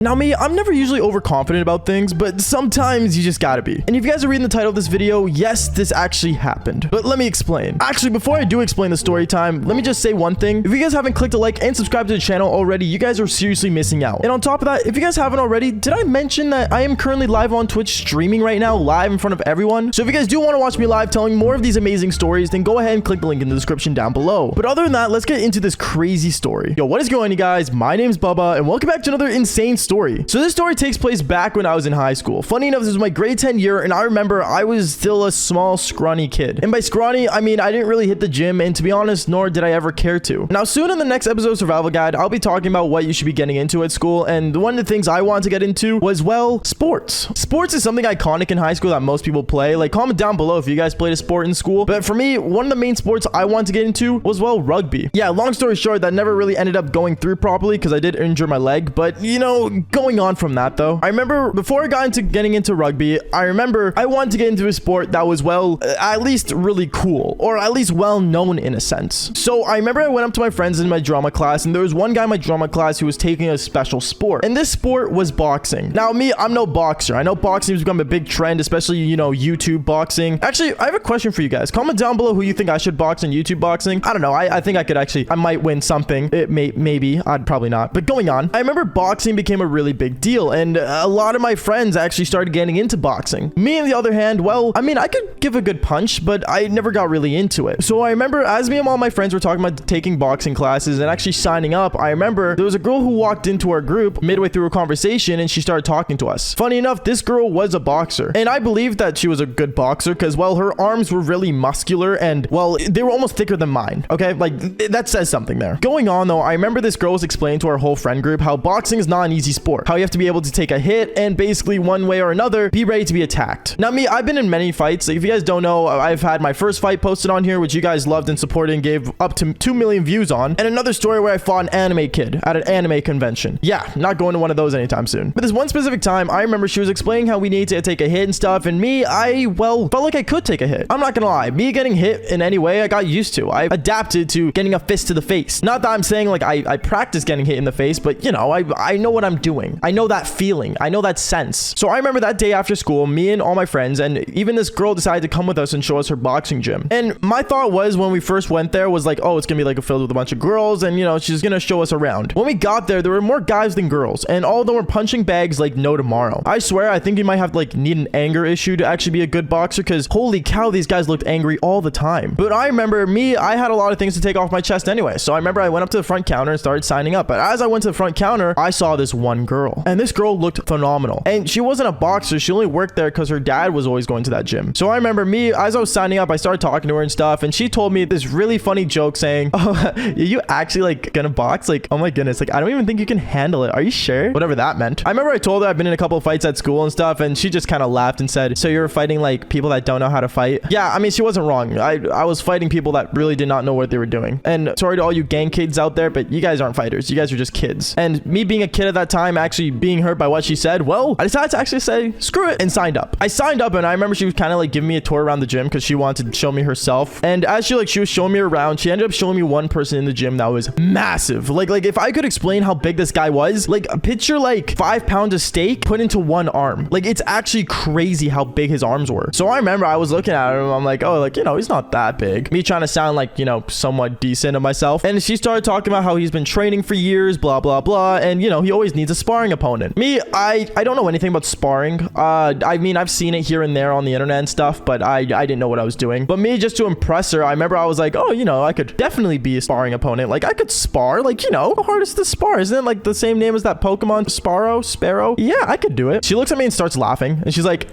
Now me, I'm never usually overconfident about things, but sometimes you just gotta be. And if you guys are reading the title of this video, yes, this actually happened. But let me explain. Actually, before I do explain the story time, let me just say one thing. If you guys haven't clicked a like and subscribed to the channel already, you guys are seriously missing out. And on top of that, if you guys haven't already, did I mention that I am currently live on Twitch streaming right now, live in front of everyone? So if you guys do want to watch me live telling more of these amazing stories, then go ahead and click the link in the description down below. But other than that, let's get into this crazy story. Yo, what is going on, you guys? My name's Bubba, and welcome back to another insane story. So this story takes place back when I was in high school. Funny enough, this was my grade 10 year, and I remember I was still a small, scrawny kid. And by scrawny, I mean I didn't really hit the gym, and to be honest, nor did I ever care to. Now, soon in the next episode of Survival Guide, I'll be talking about what you should be getting into at school, and one of the things I wanted to get into was, well, sports. Sports is something iconic in high school that most people play. Like, comment down below if you guys played a sport in school. But for me, one of the main sports I wanted to get into was, well, rugby. Yeah, long story short, that never really ended up going through properly because I did injure my leg. But, you know, going on from that though, I remember before I got into getting into rugby, I remember I wanted to get into a sport that was, well, at least really cool, or at least well known in a sense. So I remember I went up to my friends in my drama class, and there was one guy in my drama class who was taking a special sport, and this sport was boxing. Now me, I'm no boxer. I know boxing has become a big trend, especially, you know, YouTube boxing. Actually, I have a question for you guys. Comment down below who you think I should box in YouTube boxing. I don't know. I think I could actually, I might win something. Maybe. I'd probably not. But going on, I remember boxing became a really big deal, and a lot of my friends actually started getting into boxing. Me, on the other hand, well, I mean, I could give a good punch, but I never got really into it. So I remember as me and all my friends were talking about taking boxing classes and actually signing up, I remember there was a girl who walked into our group midway through a conversation, and she started talking to us. Funny enough, this girl was a boxer, and I believed that she was a good boxer because, well, her arms were really muscular and, well, they were almost thicker than mine. Okay, like that says something there. Going on though, I remember this girl was explaining to our whole friend group how boxing is not an easy sport, how you have to be able to take a hit and basically one way or another be ready to be attacked. Now me, I've been in many fights. Like, if you guys don't know, I've had my first fight posted on here, which you guys loved and supported and gave up to 2 million views on, and another story where I fought an anime kid at an anime convention. Yeah, not going to one of those anytime soon. But this one specific time, I remember she was explaining how we need to take a hit and stuff, and me, I, well, felt like I could take a hit. I'm not gonna lie, me getting hit in any way, I got used to. I adapted to getting a fist to the face. Not that I'm saying like I practice getting hit in the face, but you know, I know what I'm doing. I know that feeling. I know that sense. So I remember that day after school, me and all my friends, and even this girl decided to come with us and show us her boxing gym. And my thought was, when we first went there, was like, oh, it's gonna be like filled with a bunch of girls, and you know, she's gonna show us around. When we got there were more guys than girls, and all of them were punching bags like no tomorrow. I swear, I think you might have to like need an anger issue to actually be a good boxer, because holy cow, these guys looked angry all the time. But I remember me, I had a lot of things to take off my chest anyway. So I remember I went up to the front counter and started signing up. But as I went to the front counter, I saw this one girl, and this girl looked phenomenal. And she wasn't a boxer. She only worked there because her dad was always going to that gym. So I remember me, as I was signing up, I started talking to her and stuff, and she told me this really funny joke saying, oh, you actually like gonna box? Like, oh my goodness, like I don't even think you can handle it. Are you sure? Whatever that meant. I remember I told her I've been in a couple of fights at school and stuff, and she just kind of laughed and said, so you're fighting like people that don't know how to fight? Yeah, I mean, she wasn't wrong. I was fighting people that really did not know what they were doing. And sorry to all you gang kids out there, but you guys aren't fighters. You guys are just kids. And me being a kid at that time, actually being hurt by what she said, well, I decided to actually say, screw it, and signed up. I signed up, and I remember she was kind of like giving me a tour around the gym because she wanted to show me herself. And as she was showing me around, she ended up showing me one person in the gym that was massive. Like if I could explain how big this guy was, like picture like 5 pounds of steak put into one arm. Like, it's actually crazy how big his arms were. So I remember I was looking at him, I'm like, oh, like, you know, he's not that big. Me trying to sound like, you know, somewhat decent of myself. And she started talking about how he's been training for years, blah, blah, blah. And, you know, he always needs a sparring opponent. Me, I don't know anything about sparring. I mean, I've seen it here and there on the internet and stuff, but I didn't know what I was doing. But me, just to impress her, I remember I was like, oh, you know, I could definitely be a sparring opponent. Like, I could spar. Like, you know, how hard is to spar? Isn't it like the same name as that Pokemon, Sparrow? Yeah, I could do it. She looks at me and starts laughing, and she's like,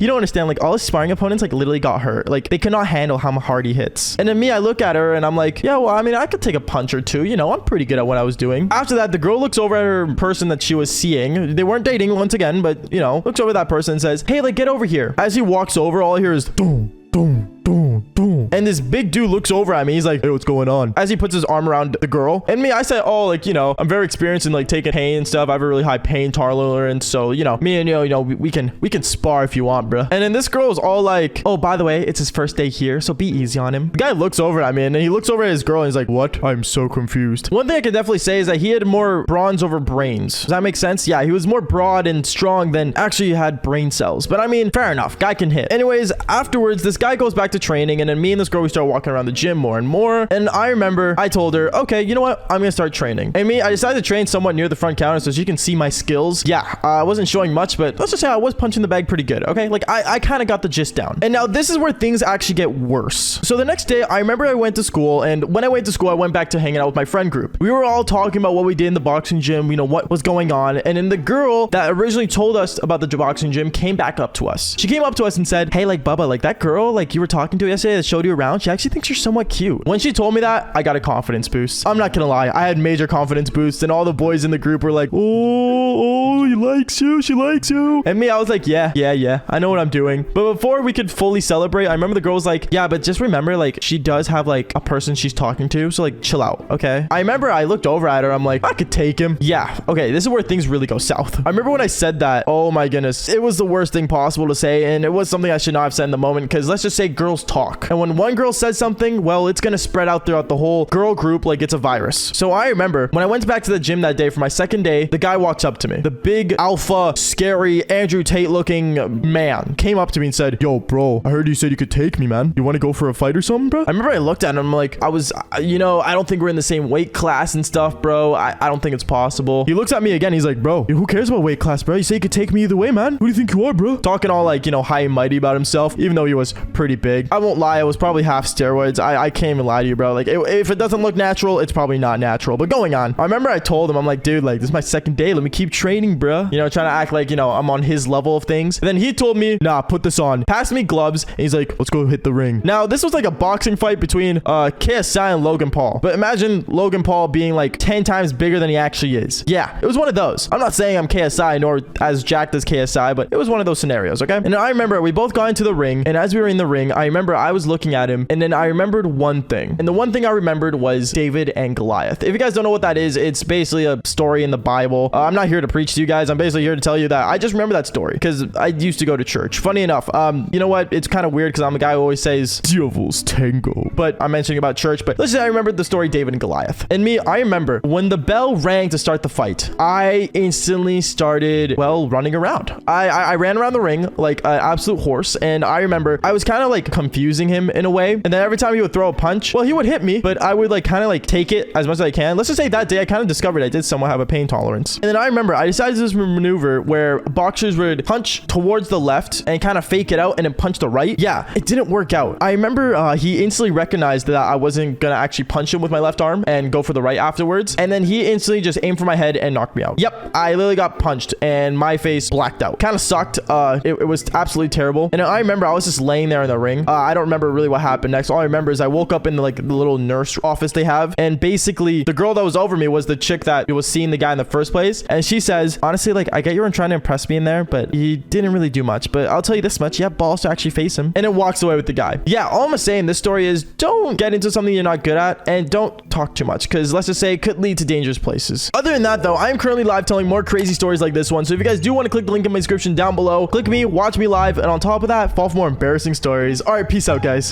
you don't understand, like all his sparring opponents like literally got hurt. Like, they cannot handle how hard he hits. And then me, I look at her and I'm like, yeah, well, I mean, I could take a punch or two. You know, I'm pretty good at what I was doing. After that, the girl looks over at her person that she was seeing. They weren't dating once again, but you know, looks over at that person and says, hey, like, get over here. As he walks over, all I hear is boom, boom, boom, boom. And this big dude looks over at me. He's like, hey, what's going on? As he puts his arm around the girl. And me, I said, oh, like, you know, I'm very experienced in like taking pain and stuff. I have a really high pain tolerance. So, you know, me and you know, we can spar if you want, bro. And then this girl is all like, oh, by the way, it's his first day here, so be easy on him. The guy looks over at me and he looks over at his girl and he's like, what? I'm so confused. One thing I can definitely say is that he had more bronze over brains. Does that make sense? Yeah, he was more broad and strong than actually had brain cells. But I mean, fair enough. Guy can hit. Anyways, afterwards, this guy goes back to training, and then me and this girl, we start walking around the gym more and more. And I remember I told her, okay, you know what? I'm gonna start training. And me, I decided to train somewhat near the front counter so she can see my skills. Yeah, I wasn't showing much, but let's just say I was punching the bag pretty good. Okay, like I kind of got the gist down. And now this is where things actually get worse. So the next day, I remember I went to school, and when I went to school, I went back to hanging out with my friend group. We were all talking about what we did in the boxing gym, you know, what was going on. And then the girl that originally told us about the boxing gym came back up to us. She came up to us and said, hey, like, Bubba, like that girl, like you were talking to yesterday that showed you around, she actually thinks you're somewhat cute. When she told me that, I got a confidence boost. I'm not gonna lie, I had major confidence boosts, and all the boys in the group were like, oh, he likes you, she likes you. And me, I was like, yeah, I know what I'm doing. But before we could fully celebrate, I remember the girl was like, yeah, but just remember, like, she does have like a person she's talking to, so like chill out, okay? I remember I looked over at her, I'm like, I could take him. Yeah, okay, this is where things really go south. I remember when I said that, oh my goodness, it was the worst thing possible to say, and it was something I should not have said in the moment, because let's just say girls talk. And when one girl says something, well, it's gonna spread out throughout the whole girl group like it's a virus. So I remember when I went back to the gym that day for my second day, the guy walks up to me. The big alpha, scary, Andrew Tate looking man came up to me and said, yo, bro, I heard you said you could take me, man. You want to go for a fight or something, bro? I remember I looked at him like, you know, I don't think we're in the same weight class and stuff, bro. I don't think it's possible. He looks at me again. He's like, bro, who cares about weight class, bro? You say you could take me either way, man. Who do you think you are, bro? Talking all like, you know, high and mighty about himself, even though he was pretty big. I won't lie, I was probably half steroids. I can't even lie to you, bro. Like, if it doesn't look natural, it's probably not natural. But going on, I remember I told him, I'm like, dude, like, this is my second day. Let me keep training, bro. You know, trying to act like, you know, I'm on his level of things. And then he told me, nah, put this on. Passed me gloves, and he's like, let's go hit the ring. Now, this was like a boxing fight between KSI and Logan Paul. But imagine Logan Paul being like 10 times bigger than he actually is. Yeah, it was one of those. I'm not saying I'm KSI nor as jacked as KSI, but it was one of those scenarios, okay? And I remember we both got into the ring, and as we were in the ring, I remember I was looking at him, and then I remembered one thing. And the one thing I remembered was David and Goliath. If you guys don't know what that is, it's basically a story in the Bible. I'm not here to preach to you guys. I'm basically here to tell you that I just remember that story because I used to go to church. Funny enough, you know what? It's kind of weird because I'm a guy who always says Devil's Tango, but I'm mentioning about church. But let's say I remembered the story David and Goliath. And me, I remember when the bell rang to start the fight, I instantly started, well, running around. I ran around the ring like an absolute horse. And I remember I was kind of like confusing him in a way. And then every time he would throw a punch, well, he would hit me, but I would like kind of like take it as much as I can. Let's just say that day I kind of discovered I did somewhat have a pain tolerance. And then I remember I decided this maneuver where boxers would punch towards the left and kind of fake it out and then punch the right. Yeah, it didn't work out. I remember he instantly recognized that I wasn't gonna actually punch him with my left arm and go for the right afterwards. And then he instantly just aimed for my head and knocked me out. Yep, I literally got punched and my face blacked out. Kind of sucked. It was absolutely terrible. And I remember I was just laying there in the ring. I don't remember really what happened next. All I remember is I woke up in the little nurse office they have, and basically the girl that was over me was the chick that was seeing the guy in the first place. And she says, honestly, like, I get you were trying to impress me in there, but you didn't really do much. But I'll tell you this much, you have balls to actually face him. And it walks away with the guy. Yeah, all I'm saying this story is don't get into something you're not good at, and don't talk too much, because let's just say it could lead to dangerous places. Other than that, though, I'm currently live telling more crazy stories like this one. So if you guys do want to click the link in my description down below, click me, watch me live, and on top of that, fall for more embarrassing stories. All right, peace out, guys.